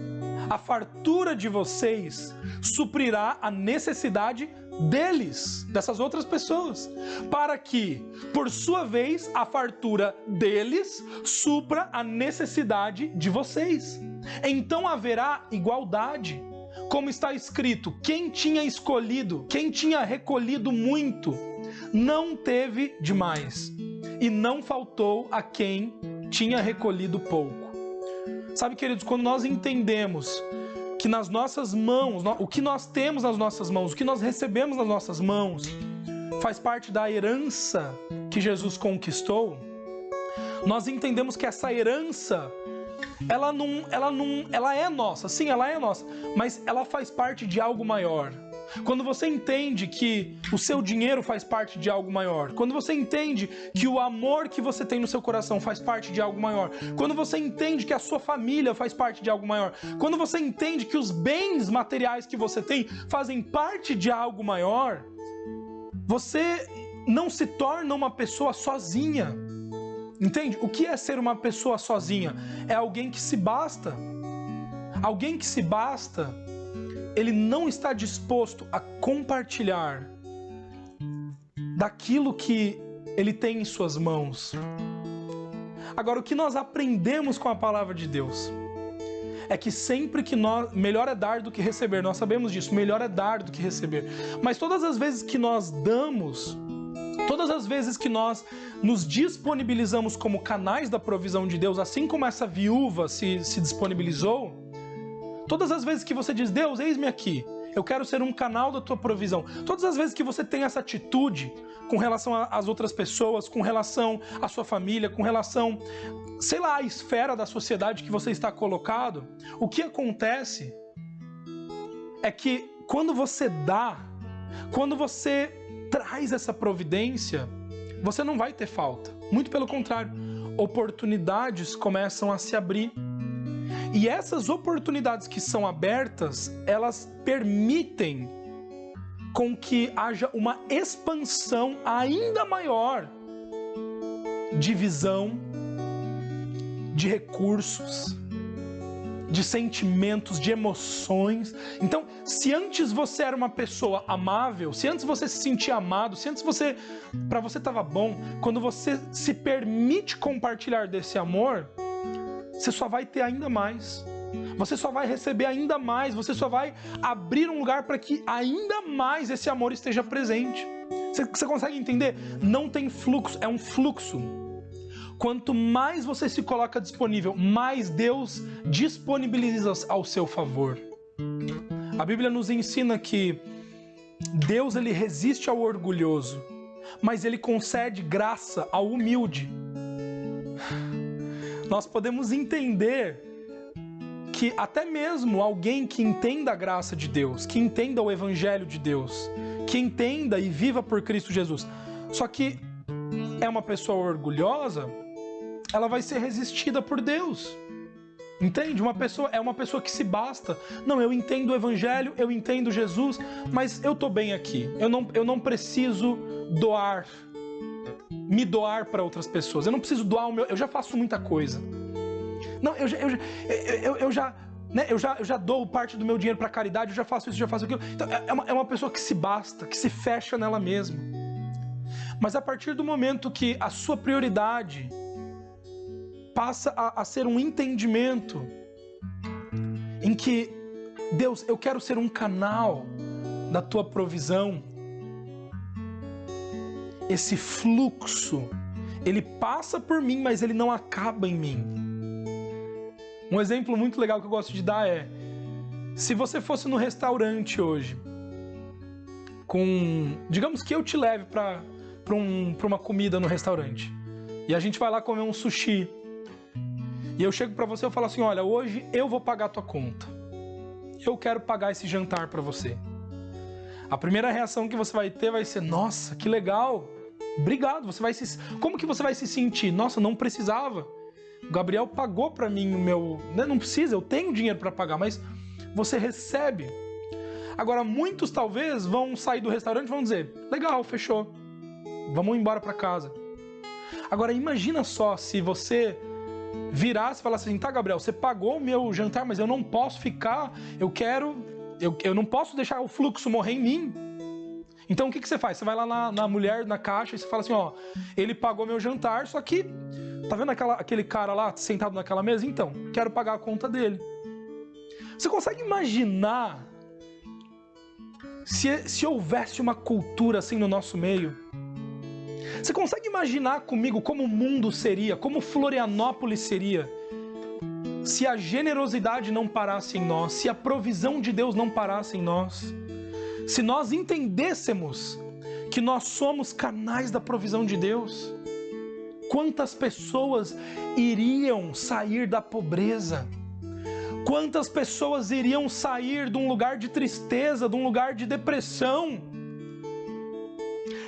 a fartura de vocês suprirá a necessidade deles, dessas outras pessoas, para que, por sua vez, a fartura deles supra a necessidade de vocês. Então haverá igualdade, como está escrito: quem tinha escolhido, quem tinha recolhido muito, não teve demais, e não faltou a quem tinha recolhido pouco. Sabe, queridos, quando nós entendemos que nas nossas mãos, o que nós temos nas nossas mãos, o que nós recebemos nas nossas mãos, faz parte da herança que Jesus conquistou, nós entendemos que essa herança, ela é nossa, sim, ela é nossa, mas ela faz parte de algo maior. Quando você entende que o seu dinheiro faz parte de algo maior, quando você entende que o amor que você tem no seu coração faz parte de algo maior, quando você entende que a sua família faz parte de algo maior, quando você entende que os bens materiais que você tem fazem parte de algo maior, você não se torna uma pessoa sozinha. Entende? O que é ser uma pessoa sozinha? É alguém que se basta. Alguém que se basta, ele não está disposto a compartilhar daquilo que ele tem em suas mãos. Agora, o que nós aprendemos com a palavra de Deus é que sempre que melhor é dar do que receber. Nós sabemos disso, melhor é dar do que receber. Mas todas as vezes que nós damos, todas as vezes que nós nos disponibilizamos como canais da provisão de Deus, assim como essa viúva se disponibilizou, todas as vezes que você diz: Deus, eis-me aqui, eu quero ser um canal da tua provisão. Todas as vezes que você tem essa atitude com relação às outras pessoas, com relação à sua família, com relação, sei lá, à esfera da sociedade que você está colocado, o que acontece é que quando você dá, quando você traz essa providência, você não vai ter falta. Muito pelo contrário, oportunidades começam a se abrir. E essas oportunidades que são abertas, elas permitem com que haja uma expansão ainda maior de visão, de recursos, de sentimentos, de emoções. Então, se antes você era uma pessoa amável, se antes você se sentia amado, se antes para você estava bom, quando você se permite compartilhar desse amor, você só vai ter ainda mais. Você só vai receber ainda mais, você só vai abrir um lugar para que ainda mais esse amor esteja presente. Você consegue entender? Não tem fluxo, é um fluxo. Quanto mais você se coloca disponível, mais Deus disponibiliza ao seu favor. A Bíblia nos ensina que Deus, ele resiste ao orgulhoso, mas ele concede graça ao humilde. Nós podemos entender que até mesmo alguém que entenda a graça de Deus, que entenda o Evangelho de Deus, que entenda e viva por Cristo Jesus, só que é uma pessoa orgulhosa, ela vai ser resistida por Deus. Entende? É uma pessoa que se basta. Não, eu entendo o Evangelho, eu entendo Jesus, mas eu tô bem aqui. Eu não preciso me doar para outras pessoas. Eu não preciso doar o meu. Eu já faço muita coisa. Não, eu já dou parte do meu dinheiro para caridade, eu já faço isso, já faço aquilo. Então, é uma pessoa que se basta, que se fecha nela mesma. Mas a partir do momento que a sua prioridade passa a ser um entendimento em que, Deus, eu quero ser um canal da tua provisão, esse fluxo, ele passa por mim, mas ele não acaba em mim. Um exemplo muito legal que eu gosto de dar é, se você fosse no restaurante hoje, digamos que eu te leve para uma comida no restaurante, e a gente vai lá comer um sushi, e eu chego para você e falo assim, olha, hoje eu vou pagar a tua conta. Eu quero pagar esse jantar para você. A primeira reação que você vai ter vai ser, nossa, que legal, obrigado. Como que você vai se sentir? Nossa, não precisava. O Gabriel pagou para mim o meu... Não precisa, eu tenho dinheiro para pagar, mas você recebe. Agora, muitos talvez vão sair do restaurante e vão dizer, legal, fechou, vamos embora para casa. Agora, imagina só se você virasse e falasse assim, tá, Gabriel, você pagou o meu jantar, mas eu não posso ficar, eu não posso deixar o fluxo morrer em mim. Então o que você faz? Você vai lá na mulher, na caixa, e você fala assim, ó, ele pagou meu jantar, só que, tá vendo aquele cara lá sentado naquela mesa? Então, quero pagar a conta dele. Você consegue imaginar se houvesse uma cultura assim no nosso meio? Você consegue imaginar comigo como o mundo seria, como Florianópolis seria, se a generosidade não parasse em nós, se a provisão de Deus não parasse em nós, se nós entendêssemos que nós somos canais da provisão de Deus? Quantas pessoas iriam sair da pobreza? Quantas pessoas iriam sair de um lugar de tristeza, de um lugar de depressão?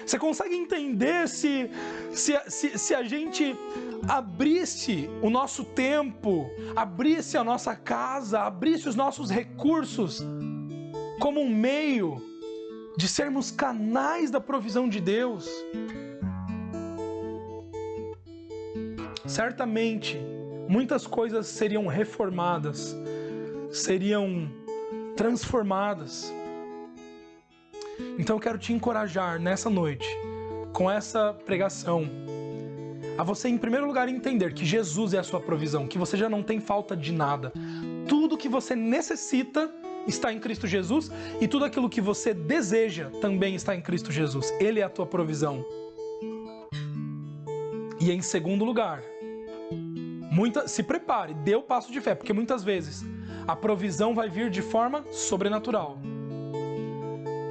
Você consegue entender se a gente abrisse o nosso tempo, abrisse a nossa casa, abrisse os nossos recursos como um meio de sermos canais da provisão de Deus? Certamente, muitas coisas seriam reformadas, seriam transformadas. Então eu quero te encorajar nessa noite, com essa pregação, a você em primeiro lugar entender que Jesus é a sua provisão, que você já não tem falta de nada. Tudo que você necessita está em Cristo Jesus e tudo aquilo que você deseja também está em Cristo Jesus. Ele é a tua provisão. E em segundo lugar, se prepare, dê o passo de fé, porque muitas vezes a provisão vai vir de forma sobrenatural.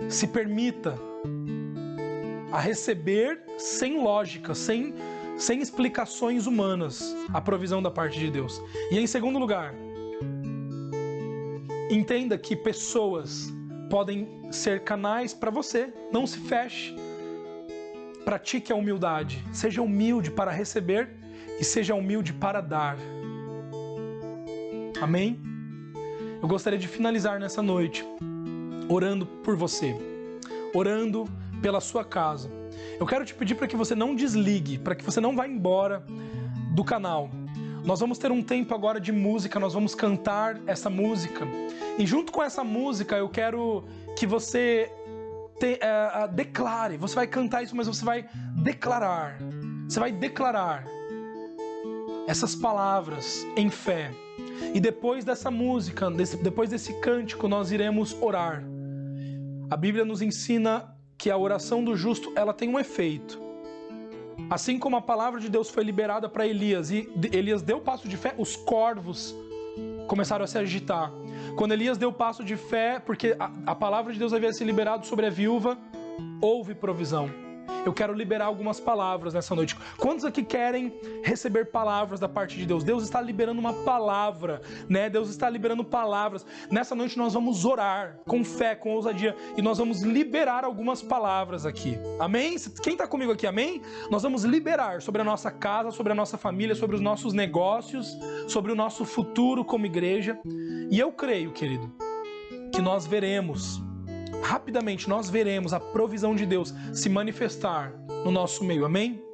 Se permita a receber sem lógica, sem explicações humanas, a provisão da parte de Deus. E em segundo lugar, entenda que pessoas podem ser canais para você. Não se feche. Pratique a humildade. Seja humilde para receber e seja humilde para dar. Amém? Eu gostaria de finalizar nessa noite orando por você, orando pela sua casa. Eu quero te pedir para que você não desligue, para que você não vá embora do canal. Nós vamos ter um tempo agora de música, nós vamos cantar essa música. E junto com essa música eu quero que você declare. Você vai cantar isso, mas você vai declarar. Você vai declarar essas palavras em fé. E depois dessa música, depois desse cântico, nós iremos orar. A Bíblia nos ensina que a oração do justo, ela tem um efeito. Assim como a palavra de Deus foi liberada para Elias e Elias deu passo de fé, os corvos começaram a se agitar. Quando Elias deu passo de fé, porque a palavra de Deus havia se liberado sobre a viúva, houve provisão. Eu quero liberar algumas palavras nessa noite. Quantos aqui querem receber palavras da parte de Deus? Deus está liberando uma palavra, né? Deus está liberando palavras. Nessa noite nós vamos orar com fé, com ousadia, e nós vamos liberar algumas palavras aqui. Amém? Quem está comigo aqui, amém? Nós vamos liberar sobre a nossa casa, sobre a nossa família, sobre os nossos negócios, sobre o nosso futuro como igreja. E eu creio, querido, que nós veremos rapidamente nós veremos a provisão de Deus se manifestar no nosso meio, amém?